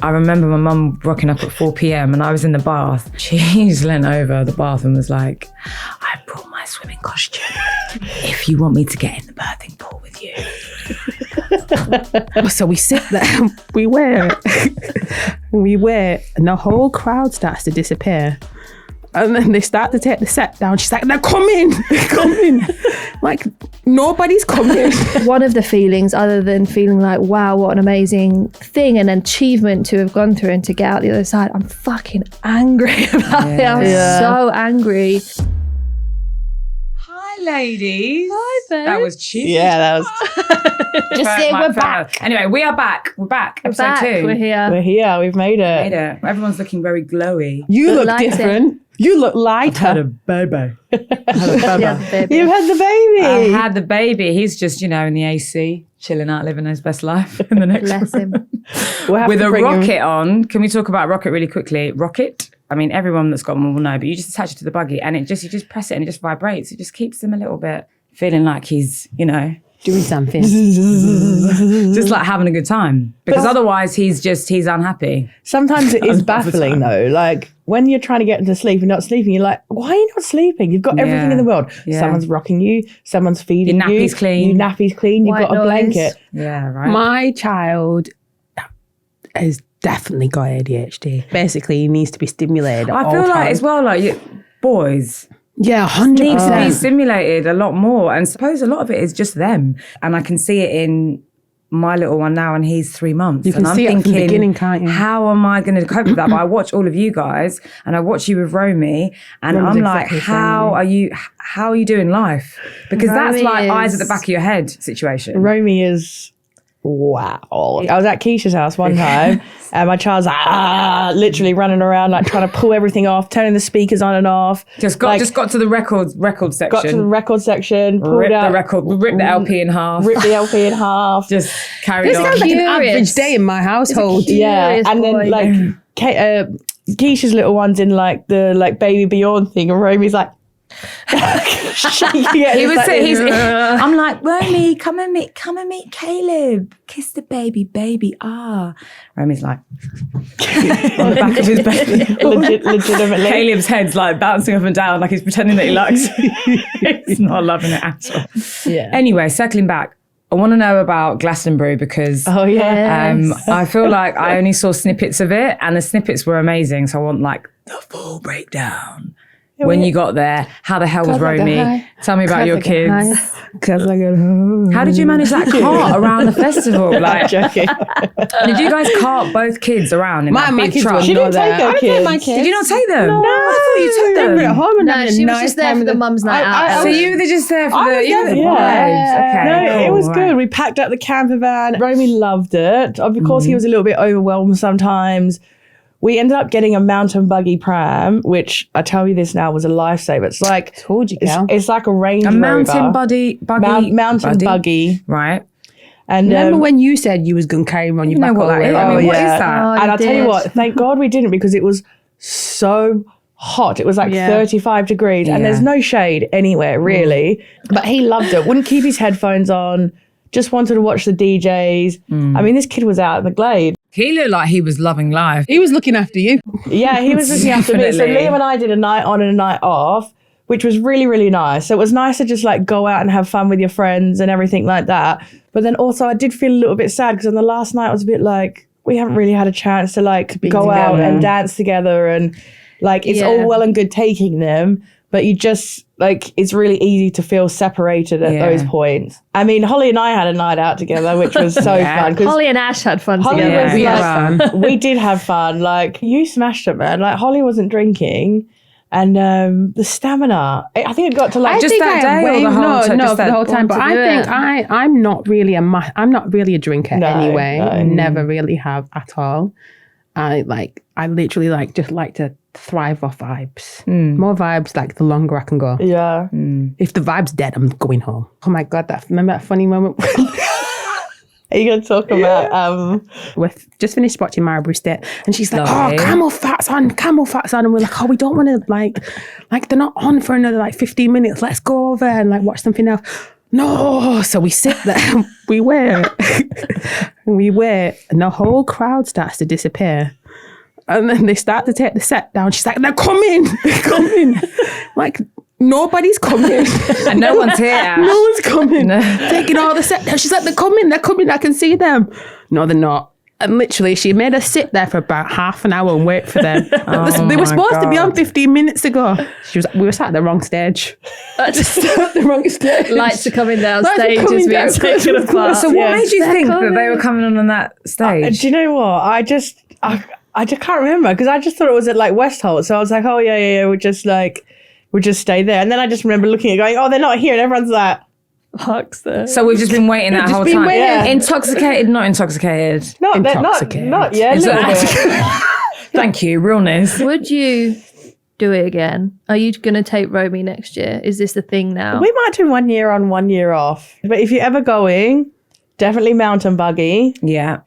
I remember my mum rocking up at 4 p.m. and I was in the bath. She's leant over the bath and was like, I brought my swimming costume if you want me to get in the birthing pool with you. So we sit there, we wear, and the whole crowd starts to disappear. And then they start to take the set down. She's like, "Now come in." Like, nobody's coming. One of the feelings, other than feeling like, wow, what an amazing thing and achievement to have gone through and to get out the other side, I'm fucking angry about it. I'm so angry. Hi, ladies. Hi, babe. That was cheeky. Yeah, that was... Just say we're back. Anyway, we are back. We're back. We're back. 2. We're here. We're here. We've made it. Everyone's looking very glowy. You look lighter. different. You look lighter. I had a baby. Yeah, baby. You've had the baby. I had the baby. He's just, in the AC, chilling out, living his best life in the next Bless room. him. With a rocket on. Can we talk about rocket really quickly? Rocket? I mean, everyone that's got one will know, but you just attach it to the buggy and you just press it and it just vibrates. It just keeps him a little bit feeling like he's, Doing something. just like having a good time. Because otherwise he's unhappy. Sometimes it is baffling though. Like when you're trying to get into sleep and not sleeping, you're like, why are you not sleeping? You've got everything in the world. Yeah. Someone's rocking you. Someone's feeding you. Your nappy's clean. Your nappy's clean. You've White got a noise. blanket. Yeah, right. My child has definitely got ADHD. Basically, he needs to be stimulated. I feel like as well, boys Yeah, need to be 100%. stimulated a lot more. And suppose a lot of it is just them. And I can see it in my little one now, and he's 3 months. You can and see I'm it from the thinking, beginning, can't you? how am I going to cope with that? But I watch all of you guys, and I watch you with Romey, and Romey's I'm like, exactly the same how are you doing life? Because that's Romey like eyes at is- the back of your head situation. Romey is, wow. I was at Keisha's house one time and my child's like, literally running around, like trying to pull everything off, turning the speakers on and off. Just got to the record section. Got to the record section, pulled Ripped out, the record, ripped the LP in half. ripped the LP in half. Just carried This on. sounds like An Curious. average day in my household. Yeah, Curious and then boy. like Keisha's little one's in like the baby Bjorn thing, and Romey's like shaking it. He It's was like, saying, I'm like, Romey, come and meet Caleb. Kiss the baby. Ah. Romey's like, on the back of his baby. legitimately. Caleb's head's like bouncing up and down like he's pretending that he likes it. He's not loving it at all. Yeah. Anyway, circling back, I want to know about Glastonbury because Oh yeah. I feel like I only saw snippets of it and the snippets were amazing. So I want like the full breakdown. When you got there, how the hell was Romey? Tell me about your kids. Cause I go home. How did you manage that cart around the festival? Like, Joking. did you guys cart both kids around in that My big kids truck? were She not didn't take there. her I didn't take my kids. kids. Did you not take them? No, I thought you took They were at them. home and No, having a she was nice just there time for with the them. mum's night out. So you were just there for the vibes. Yeah. Okay, No, it cool, was right. good. We packed up the camper van. Romey loved it. Of course, he was a little bit overwhelmed sometimes. We ended up getting a mountain buggy pram, which I tell you this now was a lifesaver. It's like Told you, Cal. it's like a Range A Rover. mountain buggy. Mountain buggy. Right. And Remember when you said you was going to carry him on your You know back all what the that way is? I around? mean, what is yeah. that? Oh, and you I'll tell you did. what, thank God we didn't, because it was so hot. It was like Yeah. 35 degrees and there's Yeah. no shade anywhere really. But he loved it. Wouldn't keep his headphones on. Just wanted to watch the DJs. I mean, this kid was out in the glade. He looked like he was loving life. He was looking after you. Yeah, he was looking after me. So Definitely. Liam and I did a night on and a night off, which was really, really nice. So it was nice to just like go out and have fun with your friends and everything like that. But then also I did feel a little bit sad because on the last night I was a bit like, we haven't really had a chance to like go out together. and dance together, and like it's all well and good taking them, but you just like it's really easy to feel separated at those points. I mean, Hollie and I had a night out together, which was so fun. 'cause Hollie and Ash had fun Hollie together. was We like, had fun. we did have fun. Like you smashed it, man. Like Hollie wasn't drinking, and the stamina. I think it got to like Just that day or the whole time? No, Just for the that whole time. But to I do think it. I'm not really I'm not really a drinker No, anyway. no. Never really have at all. I literally like just like to thrive off vibes. More vibes, like the longer I can go. Yeah. If the vibe's dead, I'm going home. Oh my God, remember that funny moment? Are you gonna talk about We've just finished watching Marbury State, and she's like, Lovely. "Oh, camel fat's on," and we're like, "Oh, we don't want to like they're not on for another like 15 minutes. Let's go over and like watch something else." No. So we sit there, we wait, and the whole crowd starts to disappear. And then they start to take the set down. She's like, they're coming. Like, nobody's coming. And no one's here, Ash. No one's coming. Taking all the set down. She's like, they're coming. I can see them. No, they're not. And literally, she made us sit there for about half an hour and wait for them. They were supposed to be on 15 minutes ago. We were sat at the wrong stage. Just At the wrong stage. lights are coming down Lights are stage coming as we down are stage. taken apart. So what made you They're think that coming. they were coming on that stage? Do you know what? I just can't remember because I just thought it was at like Westholt. So I was like, oh yeah, we'll just stay there. And then I just remember looking at it going, oh, they're not here. And everyone's like, Huck's there. So we've just been waiting that whole been time. waiting. Yeah. Intoxicated, not intoxicated. not yet. a little bit. Thank you, realness. Would you do it again? Are you going to take Romey next year? Is this the thing now? We might do 1 year on, 1 year off. But if you're ever going, definitely mountain buggy. Yeah.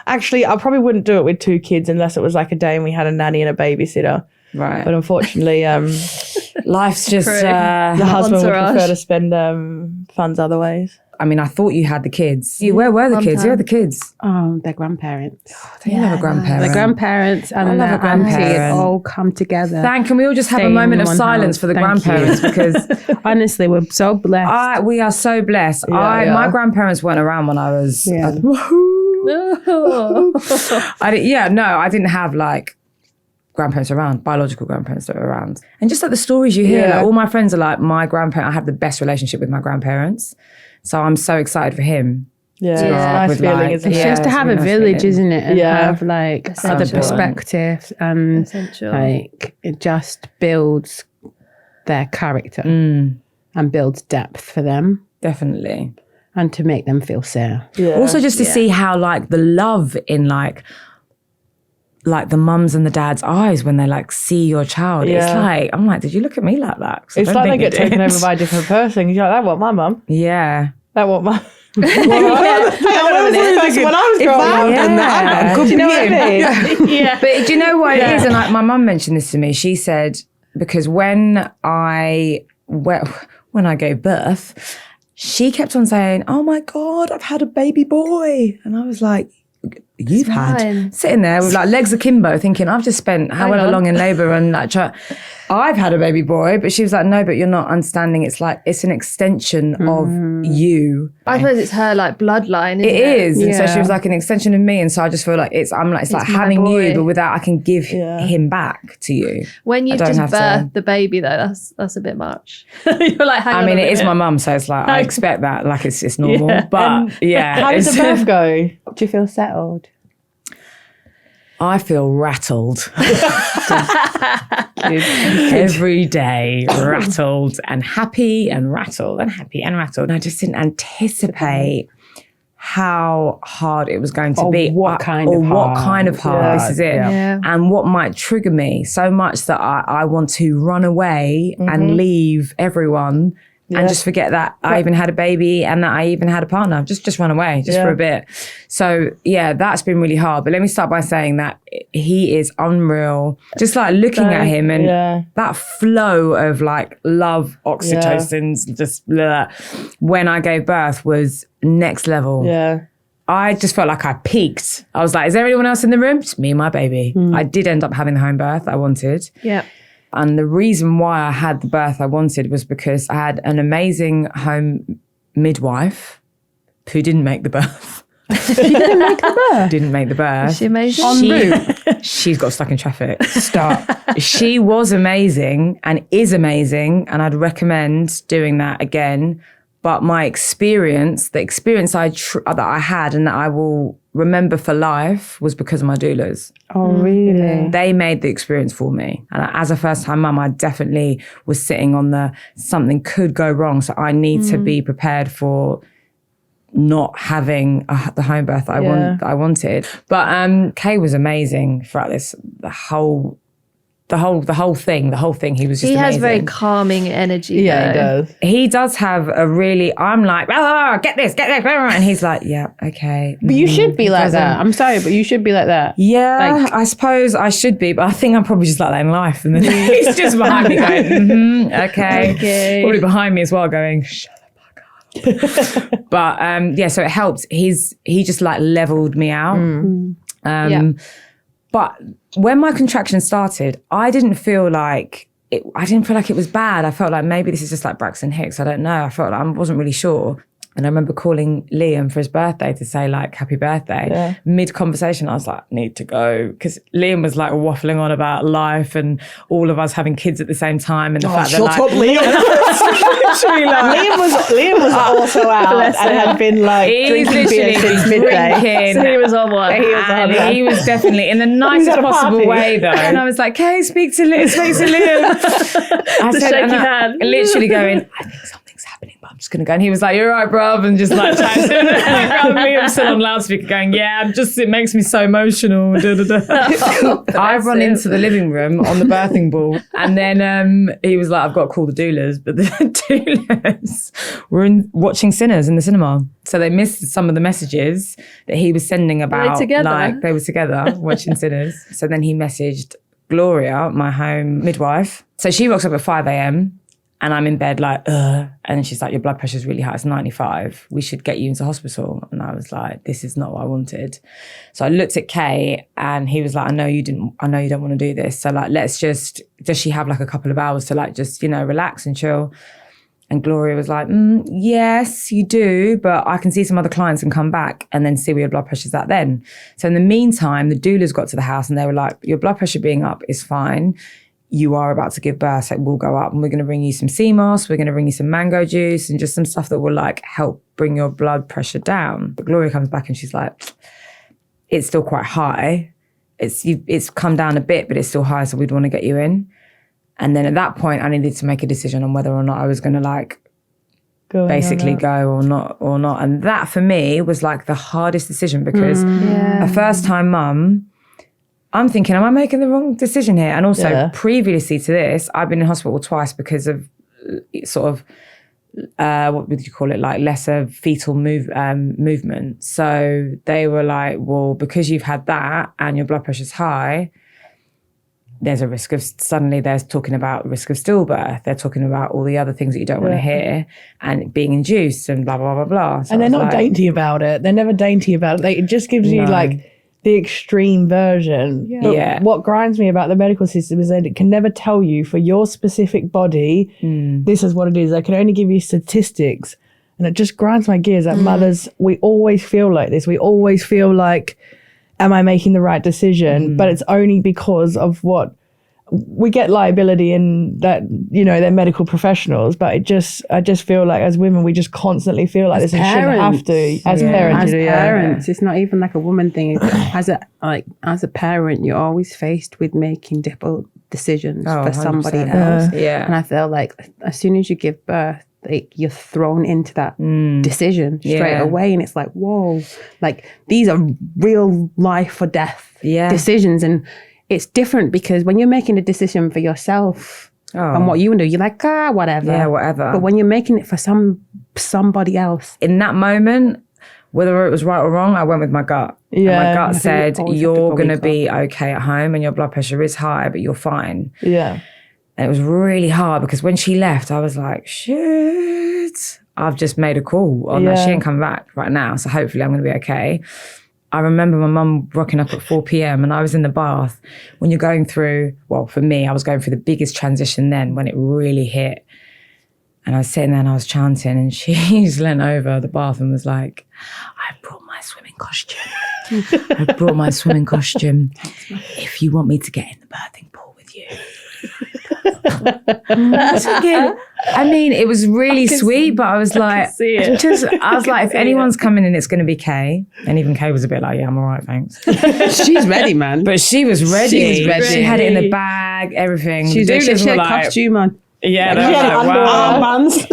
Actually, I probably wouldn't do it with 2 kids unless it was like a day and we had a nanny and a babysitter. Right. But unfortunately, Life's just, True. the husband would Entourage. prefer to spend funds other ways. I mean, I thought you had the kids. Where were the kids? Who had the kids? Oh, their grandparents. They love a grandparent. The grandparents and love their a grandparent. auntie had all come together. Can we all just have a Stay in moment of one silence house. for the Thank grandparents? Because Honestly, we're so blessed. we are so blessed. Yeah. My grandparents weren't around when I was... Yeah. I didn't have like grandparents around, biological grandparents that were around. And just like the stories you hear, Yeah. like all my friends are like, my grandparent, I have the best relationship with my grandparents. So I'm so excited for him. Yeah, grow it's a up nice with, feeling, like- isn't It's it? Yeah, just to it's have really a nice village, feeling. isn't it? And Yeah. have like other Essential. perspectives and Essential. like it just builds their character and builds depth for them Definitely. and to make them feel safe. Yeah. Also just to see how like the love in like the mums and the dad's eyes when they like see your child. It's Yeah. like, I'm like, did you look at me like that? 'Cause I It's don't like they think get you taken did. over by a different person. You're like, that what my mum. Yeah. That what my. Yeah. When I was growing up. Yeah. Do you know what I mean? Yeah. But do you know what it is? And like my mum mentioned this to me. She said, because when I gave birth, she kept on saying, oh my God, I've had a baby boy. And I was like, you've fine. had, sitting there with like legs akimbo thinking, I've just spent however on. long in labour and like I've had a baby boy. But she was like, no, but you're not understanding. It's like, it's an extension of you. I suppose it's her like bloodline. Isn't It is. And so Yeah. she was like an extension of me. And so I just feel like it's like my having you, boy. but without I can give him back to you. When you've don't just have to- birthed the baby, though, that's a bit much. You're like, hang I on mean, a it is minute. my mum, so it's like I expect that, like it's normal. Yeah. But yeah, How did the it's- birth go? Do you feel settled? I feel rattled every day, rattled and happy and rattled and happy and rattled. And I just didn't anticipate how hard it was going to Or be. what kind or of what hard. kind of hard. Yeah. This is it. Yeah. And what might trigger me so much that I want to run away and leave everyone and just forget that I even had a baby and that I even had a partner. Just run away, just for a bit. So yeah, that's been really hard. But let me start by saying that he is unreal. Just like looking at him and that flow of like love, oxytocins, just blah, when I gave birth was next level. Yeah. I just felt like I peaked. I was like, is there anyone else in the room? Just me and my baby. I did end up having the home birth I wanted. Yeah. And the reason why I had the birth I wanted was because I had an amazing home midwife who didn't make the birth. Didn't make the birth. Didn't make the birth. Is she amazing? She's got stuck in traffic. Stop. She was amazing and is amazing. And I'd recommend doing that again. But my experience, the experience that I had and that I will remember for life was because of my doulas. Oh, really? They made the experience for me. And as a first-time mum, I definitely was sitting on something could go wrong. So I need to be prepared for not having the home birth that I wanted. But Kay was amazing throughout this, the whole thing. He was just He has amazing. very calming energy. Yeah, though. he does. He does have a really, I'm like, get this, and he's like, yeah, okay. But you should be like that. I'm sorry, but you should be like that. Yeah, Like- I suppose I should be, but I think I'm probably just like that in life. And then he's just behind me going, okay. Okay. Probably behind me as well going, shut the fuck up. But so it helped. He just like leveled me out. But when my contractions started, I didn't feel like it was bad. I felt like maybe this is just like Braxton Hicks. I don't know. I felt like I wasn't really sure. And I remember calling Liam for his birthday to say like, happy birthday. Yeah. Mid-conversation, I was like, need to go. Because Liam was like waffling on about life and all of us having kids at the same time. And the fact that like... Liam. Liam was also out and had been like drinking beer since midday. So he was on one. He was definitely in the nicest possible way though. And I was like, hey, speak to Liam. I said, shaky hand. Literally going, I think something's happening, but I'm just going to go. And he was like, you're right, bruv. And just like chatting. And me, I'm still on loudspeaker going, yeah, it makes me so emotional. I run into the living room on the birthing ball. And then he was like, I've got to call the doulas. But the doulas were watching Sinners in the cinema. So they missed some of the messages that he was sending about. Were they together? Like they were together watching Sinners. So then he messaged Gloria, my home midwife. So she wakes up at 5 a.m. and I'm in bed like, ugh. And she's like, your blood pressure's really high. It's 95. We should get you into hospital. And I was like, this is not what I wanted. So I looked at Kay and he was like, I know you don't want to do this. So like, does she have like a couple of hours to like, just, relax and chill? And Gloria was like, yes, you do, but I can see some other clients and come back and then see where your blood pressure's at then. So in the meantime, the doulas got to the house and they were like, your blood pressure being up is fine. You are about to give birth, so it will go up and we're going to bring you some sea moss, we're going to bring you some mango juice and just some stuff that will like help bring your blood pressure down. But Gloria comes back and she's like, it's still quite high. It's come down a bit, but it's still high, so we'd want to get you in. And then at that point, I needed to make a decision on whether or not I was going to like basically go or not. And that for me was like the hardest decision because a first-time mum, I'm thinking, am I making the wrong decision here? And also previously to this, I've been in hospital twice because of sort of, what would you call it? Like lesser fetal movement. So they were like, well, because you've had that and your blood pressure's high, there's a risk of, suddenly they're talking about risk of stillbirth. They're talking about all the other things that you don't want to hear and being induced and blah, blah, blah, blah. So and they're not dainty about it. They're never dainty about it. It just gives you like the extreme version. But what grinds me about the medical system is that it can never tell you for your specific body, this is what it is. They can only give you statistics. And it just grinds my gears that mothers, we always feel like this. We always feel like, am I making the right decision? But it's only because of what we get liability in that, they're medical professionals. But I just feel like as women, we just constantly feel like this and shouldn't have to. As parents, it's not even like a woman thing. As a parent, you're always faced with making difficult decisions for somebody else. And I feel like as soon as you give birth, like you're thrown into that decision straight away, and it's like, whoa, like these are real life or death decisions, and it's different because when you're making a decision for yourself and what you want to do, you're like, whatever. But when you're making it for somebody else, in that moment, whether it was right or wrong, I went with my gut. And my gut said, you're going to be okay at home, and your blood pressure is high, but you're fine. And it was really hard because when she left, I was like, shit, I've just made a call on that. She ain't come back right now. So hopefully I'm going to be okay. I remember my mum rocking up at 4 p.m. and I was in the bath. When you're going through, well, for me, I was going through the biggest transition then when it really hit. And I was sitting there and I was chanting, and she just leant over the bath and was like, I brought my swimming costume. If you want me to get in the birthing pool with you. I mean, it was really sweet, but I was like, if anyone's coming in, it's going to be Kay. And even Kay was a bit like, yeah, I'm all right, thanks. She's ready, man. But she was ready. She had it in the bag, everything. She had a costume on. Yeah, armbands.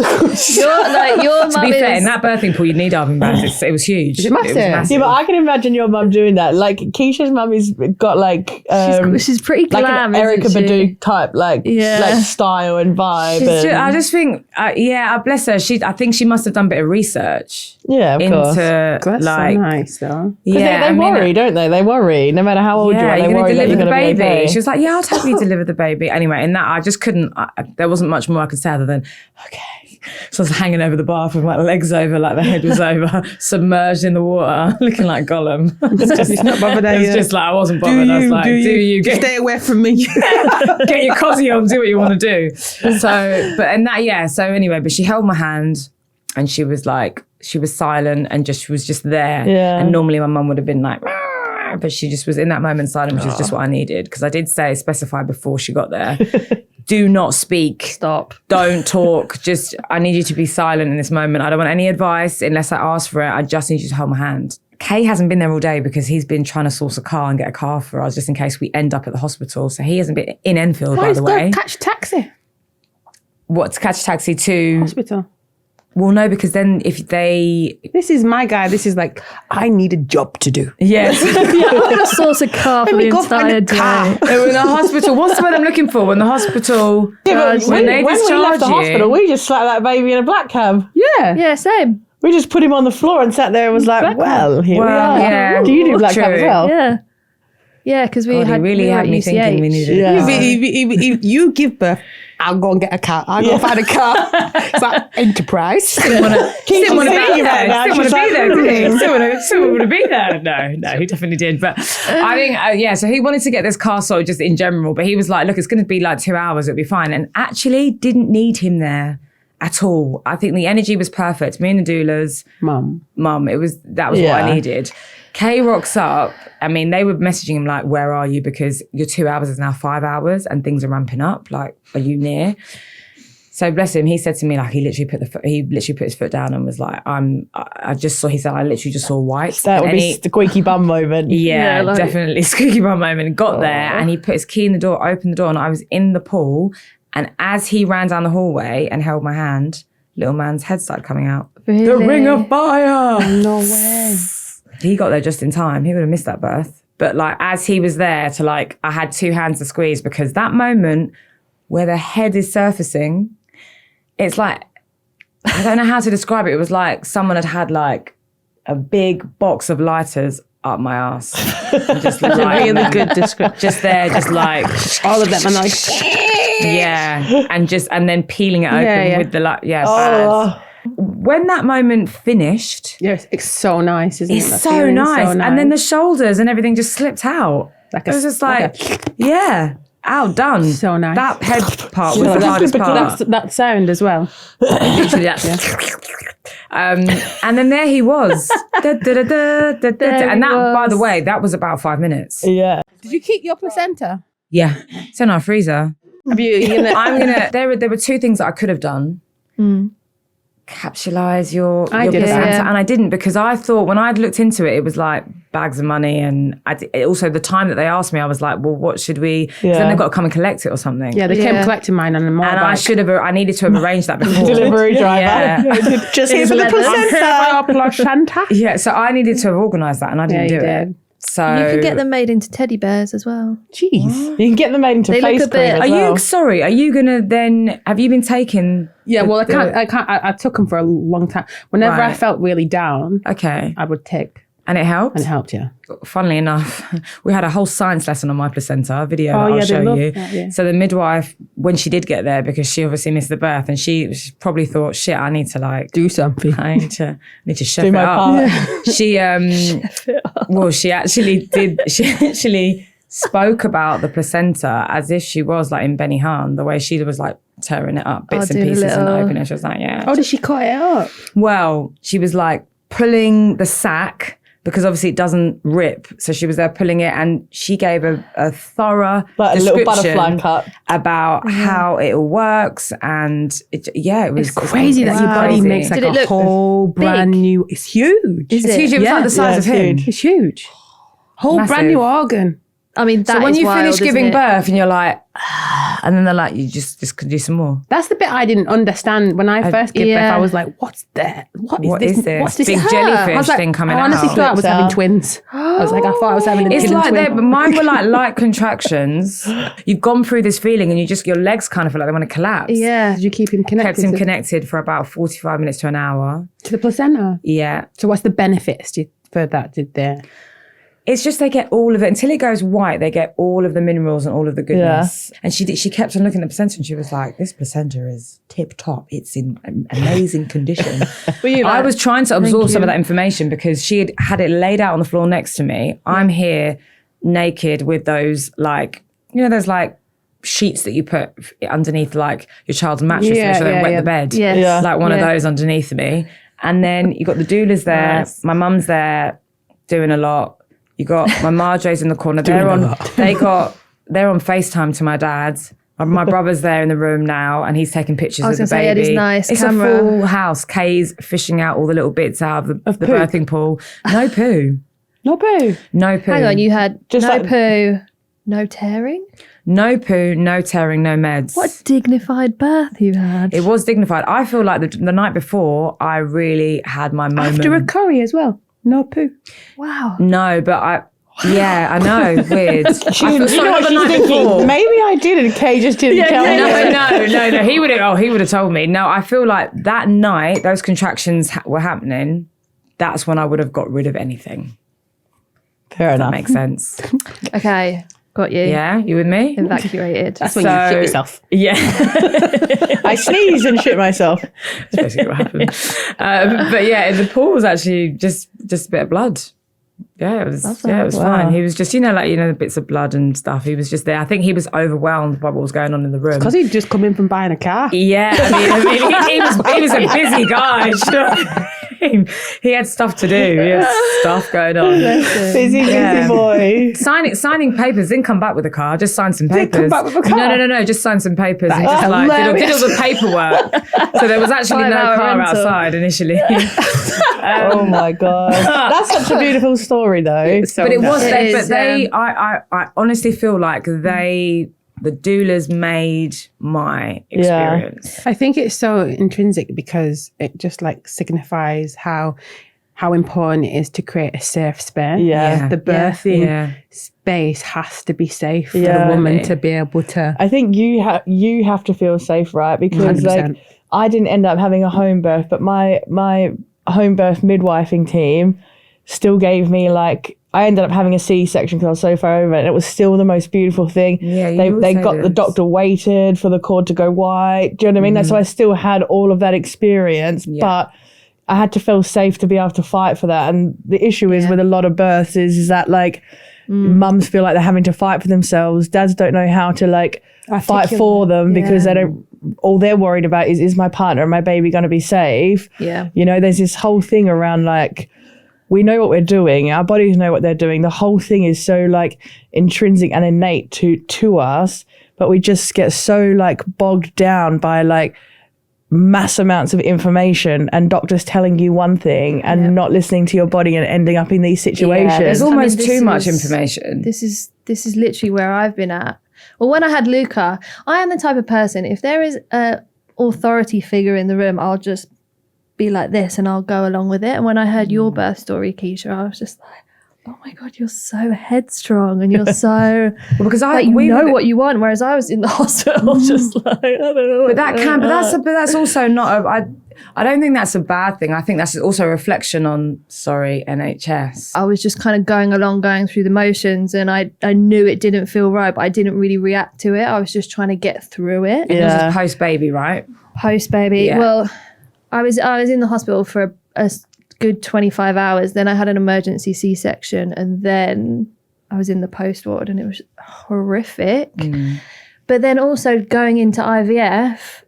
Your to be fair, in that birthing pool, you'd need armbands. It was huge. It was massive. Yeah, but I can imagine your mum doing that. Like Keisha's mummy's got like she's pretty glam, like an Erica Badu type, like style and vibe. I just think, bless her. I think she must have done a bit of research. Yeah, of course. That's so nice, though. Yeah, they worry, don't they? They worry. No matter how old you are, they worry that you're going to be okay. She was like, yeah, I'll totally deliver the baby. Anyway, in that, I just couldn't. There wasn't much more I could say other than, okay. So I was hanging over the bath with my legs over, like the head was over, submerged in the water, looking like Gollum. It's not bothered. It was just like, I wasn't bothered. I was like, do you stay away from me? get your cosy on, do what you want to do. So, so anyway, but she held my hand and she was silent and she was just there. Yeah. And normally my mum would have been like, "Rah," but she just was in that moment silent, which was just what I needed. Because I did specify before she got there, do not speak. Stop. Don't talk. Just, I need you to be silent in this moment. I don't want any advice unless I ask for it. I just need you to hold my hand. Kay hasn't been there all day because he's been trying to source a car and get a car for us just in case we end up at the hospital. So he hasn't been in Enfield, by the way. Catch a taxi. What, to catch a taxi to? Hospital. Well, no, because then if they... This is my guy. This is like, I need a job to do. Yes. I'm going to source a car for the entire day. They were in the hospital. What's the word I'm looking for? When the hospital... Yeah, but when when we left the hospital, we just slapped that baby in a black cab. Yeah. Yeah, same. We just put him on the floor and sat there and was like, well, here we are. Yeah. Do you do black cab as well? Yeah. Yeah, because we God, he had really we were had at me UCH. thinking we needed Yeah. If you give birth, I'll go and get a car. I'll go find a car. It's like enterprise. Didn't want to be thinking about that. there. She's like, Still want to be there. No, he definitely did. But I think, so he wanted to get this car sorted just in general. But he was like, look, it's going to be like 2 hours. It'll be fine. And actually didn't need him there at all. I think the energy was perfect. Me and the doulas. Mum. That was what I needed. Kay rocks up. I mean, they were messaging him like, where are you? Because your 2 hours is now 5 hours and things are ramping up. Like, are you near? So bless him. He said to me, like, he literally put his foot down and was like, I literally just saw white. That would be the squeaky bum moment. Yeah, definitely. Squeaky bum moment. Got there and he put his key in the door, opened the door, and I was in the pool. And as he ran down the hallway and held my hand, little man's head started coming out. Really? The ring of fire. No way. He got there just in time. He would have missed that birth. But like, as he was there to like, I had 2 hands to squeeze because that moment where the head is surfacing, it's like, I don't know how to describe it. It was like someone had like a big box of lighters up my ass. Just like, Really good description. just there, just like All of them are like, yeah, and then peeling it open with the bad. When that moment finished, yes, it's so nice, isn't it? it's so nice. And then the shoulders and everything just slipped out. It was just like outdone. So nice. That head part was the hardest part. That sound as well. Literally and then there he was. And that, by the way, that was about 5 minutes. Yeah. Did you keep your placenta? Yeah, it's in our freezer. Have you? There were 2 things that I could have done. Capsulize your did placenta, that. and I didn't because I thought when I'd looked into it, it was like bags of money, and also the time that they asked me, I was like, well, what should we? Because then they've got to come and collect it or something. Yeah, they came collecting mine on the motorbike. And I needed to have arranged that before. Delivery driver. Yeah. Just here for the placenta. Yeah, so I needed to have organised that, and I didn't do it. So You can get them made into teddy bears as well. Jeez. You can get them made into They look face a cream bit- as well. Are you gonna then? Have you been taking? Yeah, well, I took them for a long time. Whenever I felt really down, Okay, I would take. and it helped. And it helped, yeah. Funnily enough, we had a whole science lesson on my placenta, a video Oh, that I'll yeah, they show love you. that, yeah. So the midwife, when she did get there, because she obviously missed the birth, and she probably thought, shit, I need to like Do something. I need to chef Do it my up. part. She actually did. She actually spoke about the placenta as if she was like in Benny Hahn, the way she was like tearing it up, bits and doing a pieces, and little- opening it. She was like, yeah. Oh, did she cut it up? Well, she was like pulling the sack because obviously it doesn't rip. So she was there pulling it, and she gave a thorough Like a little description butterfly cut. about how it all works. And it was It's crazy that your body crazy. makes like Did it a look whole brand new. It's huge. Is It's it? huge. It was like the size of it's him. huge. It's huge. Whole Massive. brand new organ. I mean, that So when is you wild, finish isn't giving it? birth and you're like, and then they're like, you just could do some more. That's the bit I didn't understand when I first gave birth. yeah. I was like, "What's that? What What is this? What's this? Big I jellyfish was like, thing coming I honestly out. thought I was Flips having out. twins. I was like, I thought I was having a It's killing like twin. that, but mine were like light contractions. You've gone through this feeling and your legs kind of feel like they want to collapse. Yeah. Did you keep him Kept connected him connected for about 45 minutes to an hour. to the placenta? Yeah. So what's the benefits for that? Did there? It's just they get all of it until it goes white. They get all of the minerals and all of the goodness. And she kept on looking at the placenta and she was like, "This placenta is tip top. It's in amazing condition." I was trying to absorb some of that information because she had it laid out on the floor next to me. I'm here naked with those those sheets that you put underneath like your child's mattress so they wet the bed. Like one of those underneath me. And then you got the doulas there. Nice. My mum's there doing a lot. You got my Marjo's in the corner. They're on FaceTime to my dad's. My brother's there in the room now and he's taking pictures of the baby. It's camera. A full house. Kay's fishing out all the little bits out of the birthing pool. No poo. No poo. No poo. Hang on, you had just no poo, no tearing? No poo, no tearing, no meds. What a dignified birth you had. It was dignified. I feel like the night before, I really had my moment. After a curry as well. No poo. Wow. No, but I know. Weird. I feel you know what she's thinking? Maybe I did and Kay just didn't tell me. No. He would have told me. No, I feel like that night, those contractions were happening. That's when I would have got rid of anything. Fair enough. That makes sense. Okay. Got you. Yeah, you with me? Evacuated. That's when you shit yourself. Yeah. I sneezed and shit myself. That's basically what happened. But yeah, the pool was actually just a bit of blood. Yeah, it was fine. He was just, bits of blood and stuff. He was just there. I think he was overwhelmed by what was going on in the room. Because he'd just come in from buying a car. Yeah, he was a busy guy. You know what I mean? He had stuff to do. He had stuff going on. Busy boy. Signing papers. Didn't come back with a car. Just signed some papers. Didn't come back with a car? No. Just signed some papers and just did all the paperwork. So there was actually no car outside initially. Oh my God. That's such a beautiful story though. But it was I honestly feel like the doulas made my experience. I think it's so intrinsic because it just signifies how important it is to create a safe space. Yeah. The birthing space has to be safe for the woman to be able to. I think you have to feel safe, right? Because 100%. I didn't end up having a home birth, but my home birth midwifing team still gave me I ended up having a C-section because I was so far over it and it was still the most beautiful thing. Yeah, the doctor waited for the cord to go white. Do you know what I mean? So I still had all of that experience, but I had to feel safe to be able to fight for that. And the issue is with a lot of births is that mums feel like they're having to fight for themselves. Dads don't know how to fight for them because they don't. All they're worried about is my partner and my baby going to be safe? Yeah. There's this whole thing around we know what we're doing. Our bodies know what they're doing. The whole thing is so intrinsic and innate to us, but we just get so bogged down by mass amounts of information and doctors telling you one thing and not listening to your body and ending up in these situations. There's almost too much information. This is literally where I've been at. Well, when I had Luca, I am the type of person, if there is a authority figure in the room, I'll just be like this and I'll go along with it. And when I heard your birth story, Keisha, I was just like, oh my God, you're so headstrong and you're so because we know what you want. Whereas I was in the hospital just I don't know. But that's also not I don't think that's a bad thing. I think that's also a reflection on NHS. I was just kind of going through the motions and I knew it didn't feel right, but I didn't really react to it. I was just trying to get through it. And this is post-baby, right? Post-baby. Yeah. Well, I was in the hospital for a good 25 hours. Then I had an emergency C-section and then I was in the post ward and it was horrific. But then also going into IVF,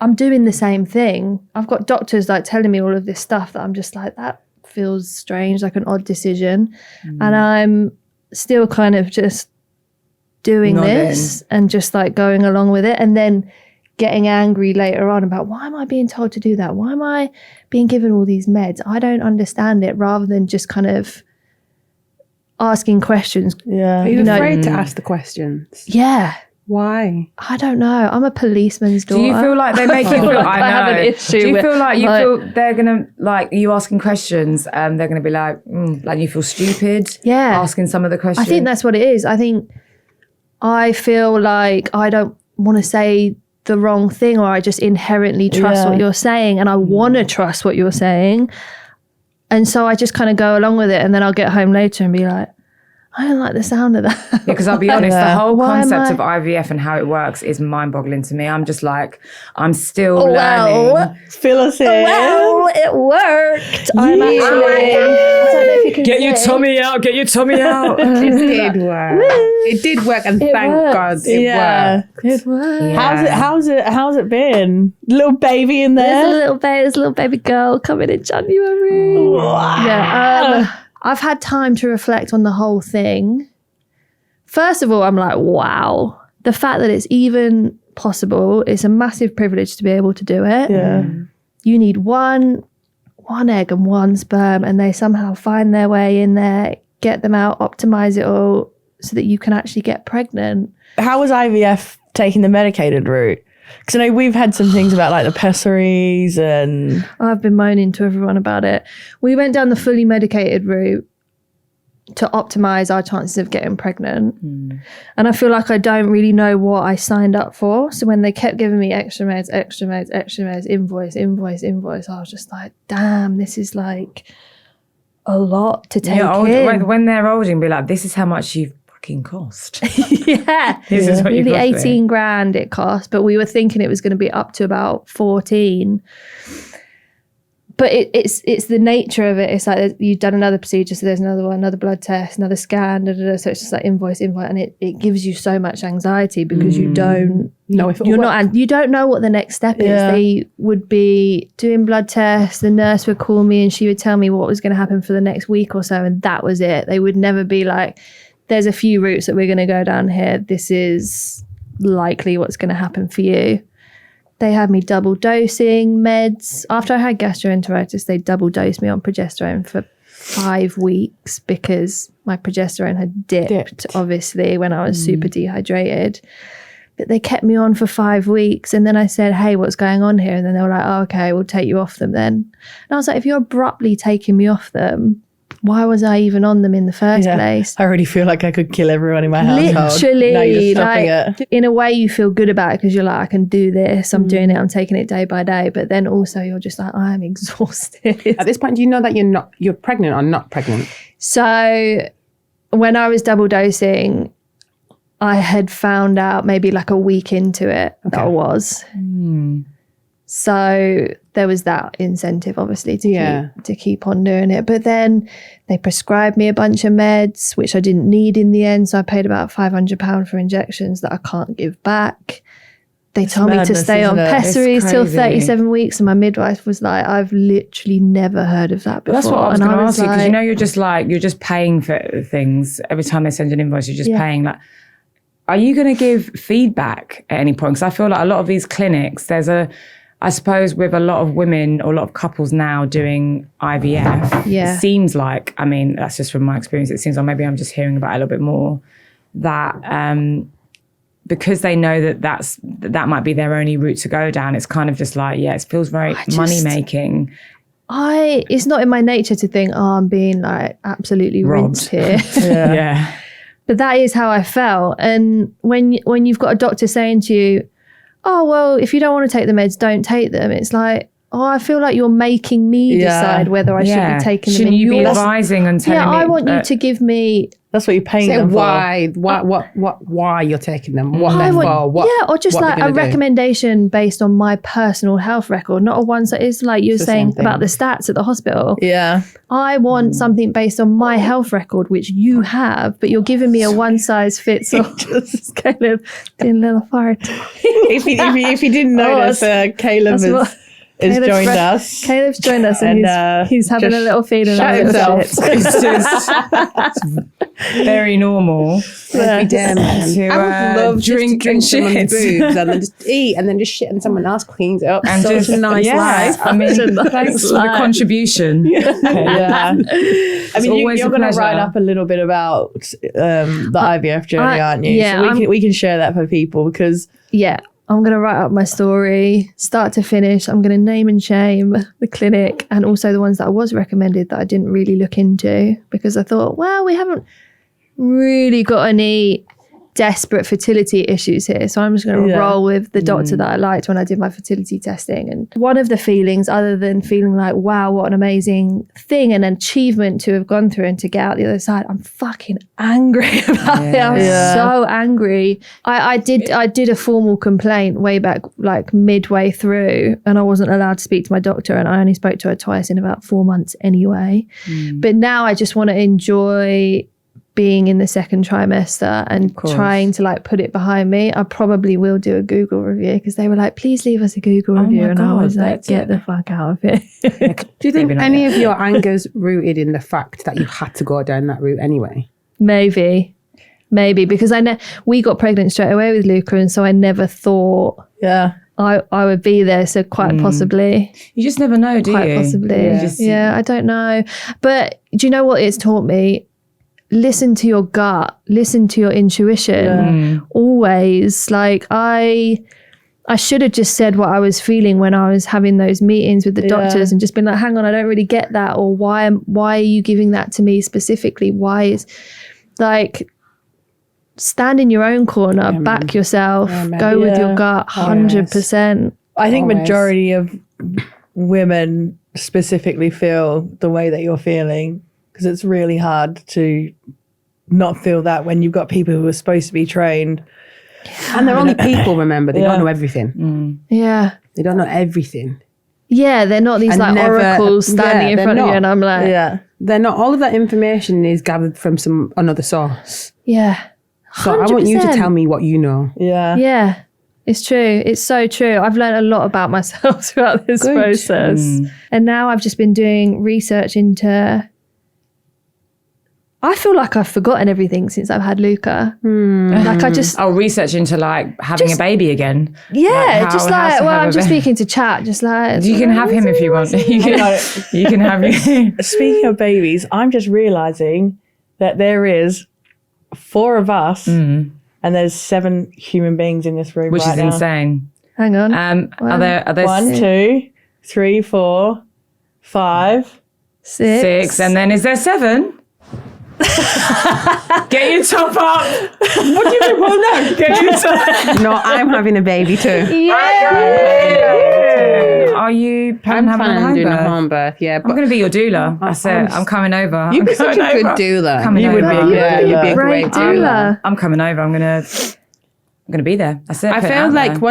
I'm doing the same thing. I've got doctors telling me all of this stuff that I'm just that feels strange, an odd decision. And I'm still kind of just doing this and just going along with it. And then getting angry later on about why am I being told to do that? Why am I being given all these meds? I don't understand it, rather than just kind of asking questions. Yeah. Are you afraid to ask the questions? Yeah. Why? I don't know. I'm a policeman's daughter. Do you feel like they make you feel like I have an issue? Do you feel like you feel they're gonna you asking questions? They're gonna be you feel stupid. Yeah, asking some of the questions. I think that's what it is. I feel like I don't want to say the wrong thing, or I just inherently trust what you're saying, and I want to trust what you're saying, and so I just kind of go along with it, and then I'll get home later and be like, I don't like the sound of that. Because I'll be honest, the whole Why am concept I- of IVF and how it works is mind-boggling to me. I'm just like, I'm still learning. Fill us in. Well, it worked. I'm actually. I don't know if you can Get your see. tummy out. Get your tummy out. It did work. It did work, and thank worked. God it worked. It worked. Yeah. How's it been? Little baby in There's there. a little baby girl coming in January. Wow. Yeah. I've had time to reflect on the whole thing. First of all, I'm like, wow, the fact that it's even possible, it's a massive privilege to be able to do it. Yeah. You need one egg and one sperm, and they somehow find their way in there, get them out, optimize it all so that you can actually get pregnant. How was IVF taking the medicated route? Because I know we've had some things about like the pessaries and... I've been moaning to everyone about it. We went down the fully medicated route to optimize our chances of getting pregnant. And I feel like I don't really know what I signed up for. So when they kept giving me extra meds, invoice, I was just like, damn, this is like a lot to take in. When they're older, and be like, this is how much you fucking cost. Yeah. This is what you Nearly cost me. 18 grand it cost, but we were thinking it was going to be up to about 14. But it's the nature of it. It's like you've done another procedure, so there's another one, another blood test, another scan, so it's just like invoice, and it gives you so much anxiety because you don't know if you're not, and you don't know what the next step is. They would be doing blood tests, the nurse would call me and she would tell me what was going to happen for the next week or so, and that was it. They would never be like, there's a few routes that we're going to go down here, this is likely what's going to happen for you. They had me double dosing meds. After I had gastroenteritis, they double dosed me on progesterone for 5 weeks because my progesterone had dipped. Obviously, when I was super dehydrated. But they kept me on for 5 weeks. And then I said, hey, what's going on here? And then they were like, oh, okay, we'll take you off them then. And I was like, if you're abruptly taking me off them, why was I even on them in the first place? I already feel like I could kill everyone in my household. Literally, Now you're just stopping like, it. in a way you feel good about it because you're like, I can do this, I'm doing it, I'm taking it day by day. But then also you're just like, I'm exhausted. At this point, do you know that you're pregnant or not pregnant? So when I was double dosing, I had found out maybe like a week into it that I was. So there was that incentive, obviously, to keep on doing it. But then they prescribed me a bunch of meds, which I didn't need in the end. So I paid about £500 for injections that I can't give back. They told me to madness, stay on isn't it? pessaries till crazy. 37 weeks. And my midwife was like, I've literally never heard of that before. That's what I was And going to ask you, because like, you're just paying for things. Every time they send you an invoice, you're just paying. Like, are you going to give feedback at any point? Because I feel like a lot of these clinics, I suppose with a lot of women or a lot of couples now doing IVF, it seems like, I mean, that's just from my experience, it seems like maybe I'm just hearing about it a little bit more, that because they know that might be their only route to go down, it's kind of just like, it feels very money-making. It's not in my nature to think, I'm being like absolutely rinsed here. Yeah. But that is how I felt. And when you've got a doctor saying to you, oh, well, if you don't want to take the meds, don't take them. It's like, oh, I feel like you're making me decide whether I should be taking them. Shouldn't you be advising and telling me? I want you to give me... That's what you're paying them for. Why you're taking them? What they're for? Or just like a recommendation based on my personal health record, not a one that is like you're saying about the stats at the hospital. Yeah. I want something based on my health record, which you have, but you're giving me a one size fits all. Just kind of doing a little fart. if you didn't notice, Caleb has joined us. Caleb's joined us and he's having a little feed and shut himself. It's just very normal. Every day, man. To, I would love drink to drink and someone's shit. boobs and then just eat and then just shit and someone else cleans it up. And Such just a nice life. I mean, thanks for the contribution. Yeah. I mean, always you're a going to pleasure. write up a little bit about the IVF journey, aren't you? yeah, So we can share that for people because... Yeah, I'm going to write up my story, start to finish. I'm going to name and shame the clinic and also the ones that I was recommended that I didn't really look into because I thought, well, we haven't really got any desperate fertility issues here. So I'm just going to roll with the doctor that I liked when I did my fertility testing. And one of the feelings, other than feeling like, wow, what an amazing thing and an achievement to have gone through and to get out the other side, I'm fucking angry about it. I'm so angry. I did a formal complaint way back, like midway through, and I wasn't allowed to speak to my doctor, and I only spoke to her twice in about 4 months anyway. But now I just want to enjoy being in the second trimester and trying to like put it behind me. I probably will do a Google review because they were like, please leave us a Google review. And I was like, get the fuck out of it. Do you think any of your anger's rooted in the fact that you had to go down that route anyway? Maybe because we got pregnant straight away with Luca, and so I never thought I would be there. So quite possibly. You just never know, do quite you? Possibly. I don't know. But do you know what it's taught me? Listen to your gut, listen to your intuition. Always. Like I should have just said what I was feeling when I was having those meetings with the doctors and just been like, hang on, I don't really get that, or why are you giving that to me specifically? Why is, like, stand in your own corner, back yourself, go with your gut 100%. I think majority of women specifically feel the way that you're feeling, because it's really hard to not feel that when you've got people who are supposed to be trained. And they're only people, remember. They don't know everything. Yeah. They don't know everything. Yeah, they're not these oracles standing in front of you, and I'm like... They're not. All of that information is gathered from another source. Yeah. 100%. So I want you to tell me what you know. Yeah. Yeah. It's true. It's so true. I've learned a lot about myself throughout this process. And now I've just been doing research into... I feel like I've forgotten everything since I've had Luca. Like I just... research into like having a baby again. Yeah, like just like, well, I'm just speaking to chat, just like... You can have him if you want. You can have him. Speaking of babies, I'm just realising that there is 4 of us and there's 7 human beings in this room Which right is now. insane. Hang on. Are there 1, 2, 3, 4, 5, 6, and then is there 7? Get your top up. What do you mean? Well, no. Get your top. No, I'm having a baby too. Are you planning on having doing a home birth? Yeah, I'm going to be your doula. I said I'm coming over. You'd be such a good doula. You would be. You'd be a great doula. I'm coming over. I'm going to be there. That's it. I feel like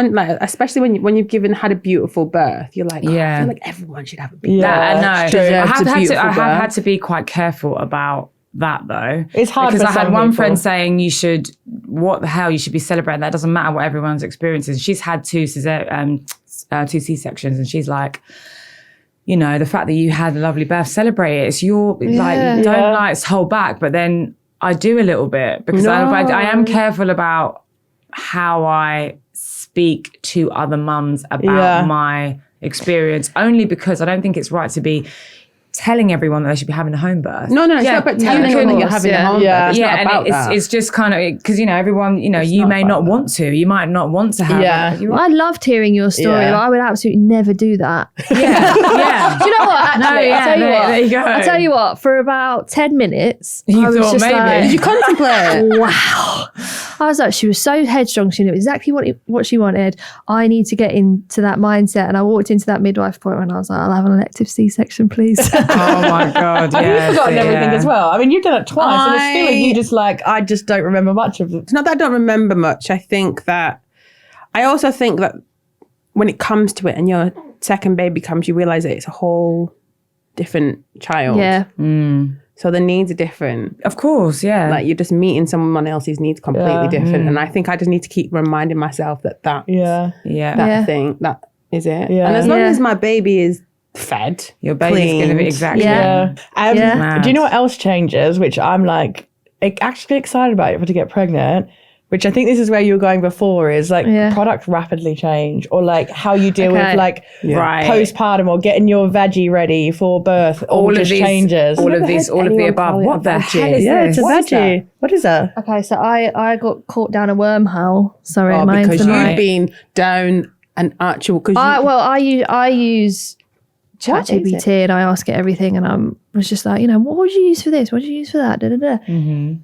especially when you've had a beautiful birth, you're like, I feel like everyone should have a baby. I have had to be quite careful about that though. It's hard because for I had some one people. friend saying you should be celebrating. That doesn't matter what everyone's experiences. She's had 2 C-sections, and she's like, you know, the fact that you had a lovely birth, celebrate it. It's your don't hold back. But then I do a little bit because I am careful about how I speak to other mums about my experience, only because I don't think it's right to be telling everyone that they should be having a home birth. No, it's not about telling them that you're having a home birth. It's not about that. It's just kind of, because, you know, everyone, you know, you may not want to. You might not want to have it. I loved hearing your story. I would absolutely never do that. Do you know what? Actually, there you go. I'll tell you what, for about 10 minutes, I was thought just maybe. like... Did you contemplate? Wow. I was like, she was so headstrong. She knew exactly what she wanted. I need to get into that mindset. And I walked into that midwife appointment and I was like, I'll have an elective C-section, please. Oh my God. You've forgotten everything as well. I mean, you've done it twice and it's feeling you just like, I just don't remember much of it. It's not that I don't remember much. I also think that when it comes to it and your second baby comes, you realise that it's a whole different child. Yeah. So the needs are different. Of course, yeah. Like you're just meeting someone else's needs completely different. And I think I just need to keep reminding myself that thing, that is it. Yeah. And as long as my baby is fed, your baby's going to be exactly. Do you know what else changes? Which I'm like actually excited about to get pregnant. Which I think this is where you were going before, is like products rapidly change, or like how you deal with like postpartum or getting your veggie ready for birth. All of these changes. All of the above. What the hell is this? It's a veggie. What is that? Okay, so I got caught down a wormhole. Sorry, because you've been down an actual. I use ChatGPT and I ask it everything, and I was just like, you know, what would you use for this? What would you use for that?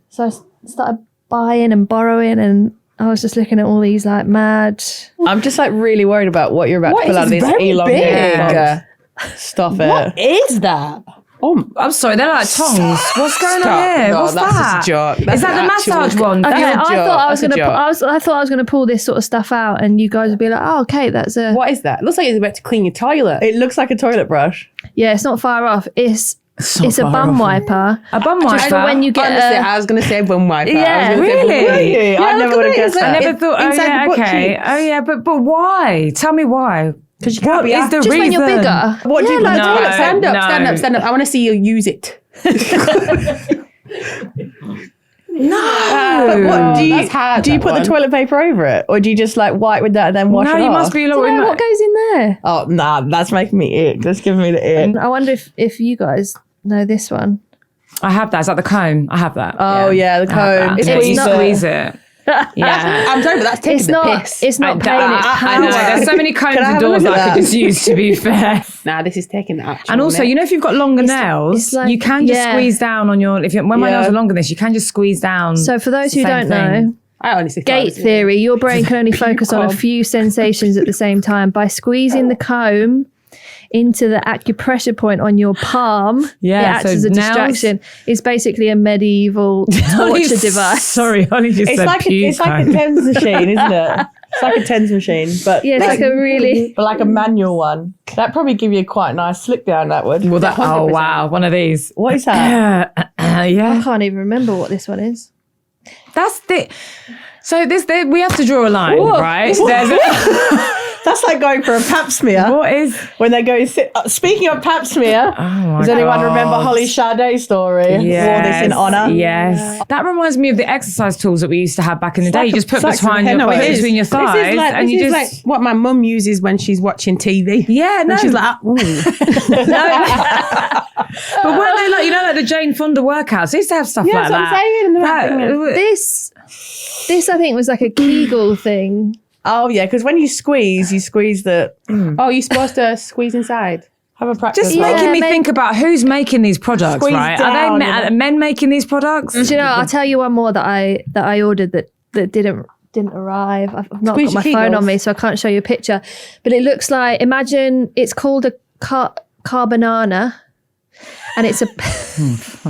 So I started buying and borrowing, and I was just looking at all these like mad. I'm just like really worried about what you're about to pull out of this elongated box. Stop it. What is that? Oh, I'm sorry, they're like tongs. What's going on here? No, What's that's that? just a joke. Is That's that the an actual- massage one? Okay, That's a I joke. thought I was That's a gonna. joke. I thought I was gonna pull this sort of stuff out, and you guys would be like, "Oh, okay, that's a." What is that? It looks like it's about to clean your toilet. It looks like a toilet brush. Yeah, it's not far off. It's not a far bum off. wiper. A bum Just wiper? for when you get. Honestly, I was going to say bum wiper. Yeah. Really? I never would have guessed I that. never thought. Oh inside yeah, the butt okay. cheeks. Oh yeah, but why? Tell me why. Because you can't be What is the just reason? when you're bigger. What do you like, No, toilet, stand up, no. stand up, stand up. I want to see you use it. No. But what do you That's hard, do? You that put one. the toilet paper over it, or do you just like wipe with that and then wash No, it you off? must be I like. don't know what goes in there. Oh nah, that's making me ick. That's giving me the ick. I wonder if you guys know this one. I have that. Is that the comb? I have that. Oh yeah, the I have comb. that. It's You not- squeeze it. Yeah. I'm sorry, but that's taking It's the not. piss. It's not pain. It's I know. power. There's so many combs Can I and have a doors look that at I could that? just use, to be fair. Nah, this is taking the actual. And also, you know, if you've got longer nails, it's like- you can just yeah. squeeze down on your. When my Yeah. nails are longer than this, you can just squeeze down. So for those It's the who same don't thing. know, I honestly thought it gate was- theory, your brain can only focus on a few sensations at the same time. By squeezing the comb into the acupressure point on your palm, Yeah, it acts so as a nails- distraction. It's basically a medieval torture device. Sorry, Hollie just It's said like puke it's like a comb. TENS machine, isn't it? It's like a TENS machine, but Yeah, it's like a really. but like a manual one. That probably give you quite a nice slip down. That would. Well, that, oh 100%. wow, one of these. What is that? I Yeah, can't even remember what this one is. that's the. So we have to draw a line, right? There's That's like going for a pap smear. what is? When they go sit. Speaking of pap smear, Oh my does anyone God. remember Hollie's Sade story? Wore this in honour. Yes. That reminds me of the exercise tools that we used to have back in the day. like You just put Saxon between your, head put it weights. between your thighs This is like, and this you is just. like what my mum uses when she's watching TV. Yeah, no. And she's like, ooh. But weren't they like, you know, like the Jane Fonda workouts? They used to have stuff Yeah, like that's what that. I'm saying, and they're like, This I think was like a Kegel thing. Oh yeah, because when you squeeze the. oh, you're supposed to squeeze inside. Have a practice. Just Yeah, making me maybe- think about who's making these products, Squeeze right? down, Are you know. men making these products? Do you know? I'll tell you one more that I ordered that didn't arrive. I've not Squeeze got my your phone on Kegels. me, so I can't show you a picture. But it looks like, imagine it's called a car banana, and it's a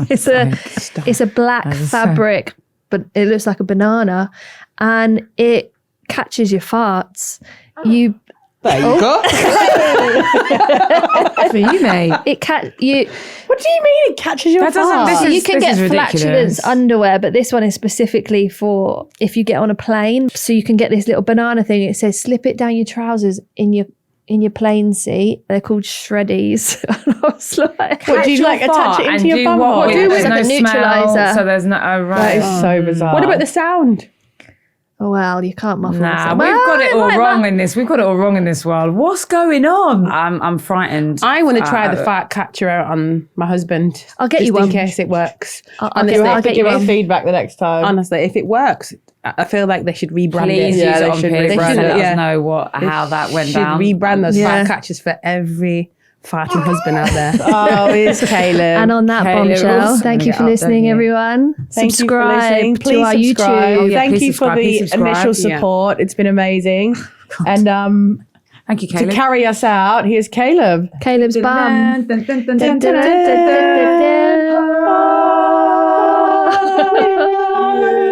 it's a black fabric, but it looks like a banana, and it catches your farts. You There you go. For you, mate. you. What do you mean it catches your That doesn't- fart? this So is- you can this get is ridiculous. flatulence underwear, but this one is specifically for if you get on a plane. So you can get this little banana thing. It says slip it down your trousers in your plane seat. They're called shreddies. And I was like, What, do you like attach it into your bum hole? do There's with no like a smell, neutraliser. so there's no. Oh, right. That is so bizarre. What about the sound? oh well, you can't muffle. Nah, yourself. we've got it all Well, wrong in this. We've got it all wrong in this world. What's going on? I'm frightened. I want to try the fart catcher out on my husband. I'll get just you one. in case it works. I'll Honestly, get- I'll have to get give you us one. feedback the next time. Honestly, if it works, I feel like they should rebrand Please it. Yeah, use they it on should pigs. rebrand Let it. us Yeah. know how that went Should down. rebrand those Yeah. fart catchers for every farting husband out there. Oh, it's Caleb. And on that Caleb, bombshell, I'm thank gonna you get for up, listening, don't you? everyone. Thank Subscribe you for listening. to Please our subscribe. YouTube. Yeah, Thank please you subscribe, for please the subscribe. initial Yeah. support. It's been amazing. And Thank you, to Caleb. carry us out, here's Caleb. Caleb's bum. Dun, dun, dun, dun, dun, Dun, dun, dun, dun, dun, dun. dun, dun, dun.